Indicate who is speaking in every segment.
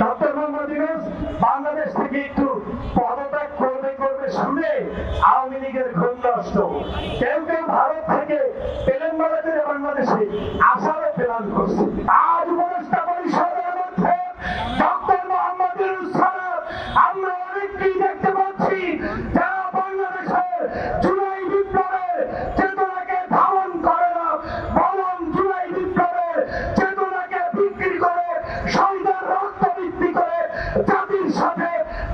Speaker 1: Doctor Mohammad Yunus Bangladesh থেকে একটু পদত্যাগ করবে সামনে আওয়ামী লীগের ঘুম নষ্ট। কেউ কেউ ভারত থেকে প্লেন মারা করে বাংলাদেশে আসারও প্ল্যান করছে। আজ উপদেষ্টা পরিষদের মধ্যে ডক্টর মোহাম্মদ ইউনূস ছাড়া আমরা অনেককেই দেখতে পাচ্ছি যারা বাংলাদেশের জুলাই বিপ্লবের চেতনাকে ধারণ করে না, বরং জুলাই বিপ্লবের চেতনাকে বিক্রি করে, শহীদের রক্ত বিক্রি করে জাতির সাথে,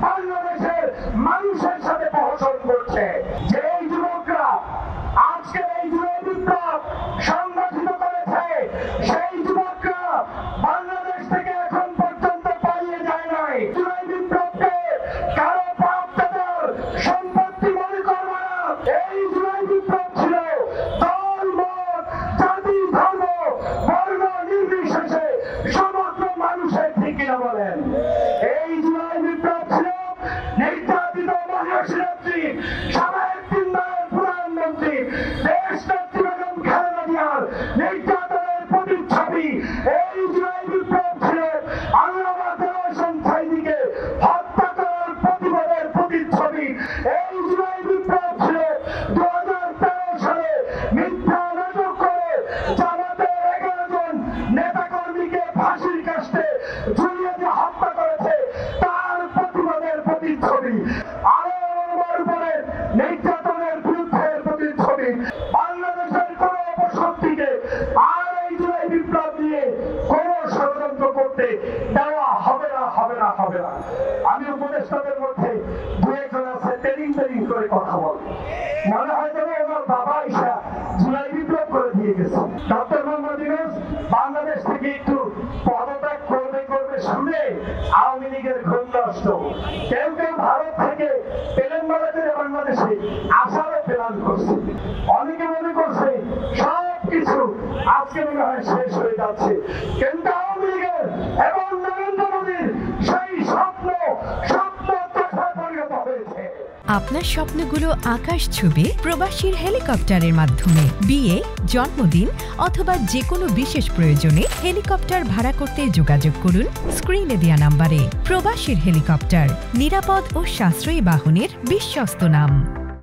Speaker 1: বাংলাদেশের মানুষের সাথে প্রহসন করছে। যে এই যুবকরা আজকে এই জুলাই বিপ্লব সংগঠিত করেছে, সেই যুবকরা বাংলাদেশ থেকে এখন পর্যন্ত পালিয়ে যায় নাই। জুলাই বিপ্লবকে কারো প্রাপ্তদের সম্পত্তি মনে করবে না। এই জুলাই বিপ্লব ছিল দল, মত, জাতি, ধর্ম, বর্ণ নির্বিশেষে সমগ্র মানুষের, ঠিক কিনা বলেন? এই জুলাই বিপ্লব ছিল নির্যাতিত মহাশিরাত্রী সাবেক 3 বারের প্রধানমন্ত্রী দেশ নেত্রী বেগম খালেদা জিয়ার নির্যাতনের প্রতিচ্ছবি। এই জুলাই বিপ্লব ছিল আল্লামা দেওয়ান সাইদিকে হত্যা করার প্রতিবাদের প্রতিচ্ছবি। এই জুলাই বিপ্লব ছিল 2013 সালে মিথ্যা নাটক করে জামাতের 11 জন নেতাকর্মীকে ফাঁসির কাস্টে ঝুলিয়ে দিয়ে হত্যা করেছে, তার প্রতিবাদের প্রতিচ্ছবি। আরো উপরে নির্যাতনের বিরুদ্ধে প্রতিচ্ছবি। বাংলাদেশের কোন অপশক্তিকে আর এই জুলাই বিপ্লব নিয়ে কোন ষড়যন্ত্র করতে দেওয়া হবে না, হবে না, হবে না। আমি উপদেষ্টাদের মধ্যে দু একজন আছে ট্রেনিং করে কথা বলে, মনে হয় যেন ওনার বাবা ঈশা জুলাই বিপ্লব করে দিয়ে গেছে। ডক্টর মোহাম্মদ ইউনূস বাংলাদেশ থেকে একটু পদত্যাগ করবে সামনে আওয়ামী লীগের ঘুম নষ্ট। কেউ কেউ ভারত থেকে প্লেন মারা করে বাংলাদেশে আসারও প্ল্যান করছে। অনেকে মনে করছে সবকিছু আজকে মনে হয় শেষ হয়ে যাচ্ছে, কিন্তু আওয়ামী লীগের এবং নরেন্দ্র মোদীর সেই স্বপ্ন কথায় পরিণত হয়েছে।
Speaker 2: আপনার স্বপ্নগুলো আকাশ ছুবে প্রবাসীর হেলিকপ্টারের মাধ্যমে। বিয়ে, জন্মদিন অথবা যে কোনো বিশেষ প্রয়োজনে হেলিকপ্টার ভাড়া করতে যোগাযোগ করুন স্ক্রিনে দেয়া নাম্বারে। প্রবাসীর হেলিকপ্টার, নিরাপদ ও সাশ্রয়ী বাহনের বিশ্বস্ত নাম।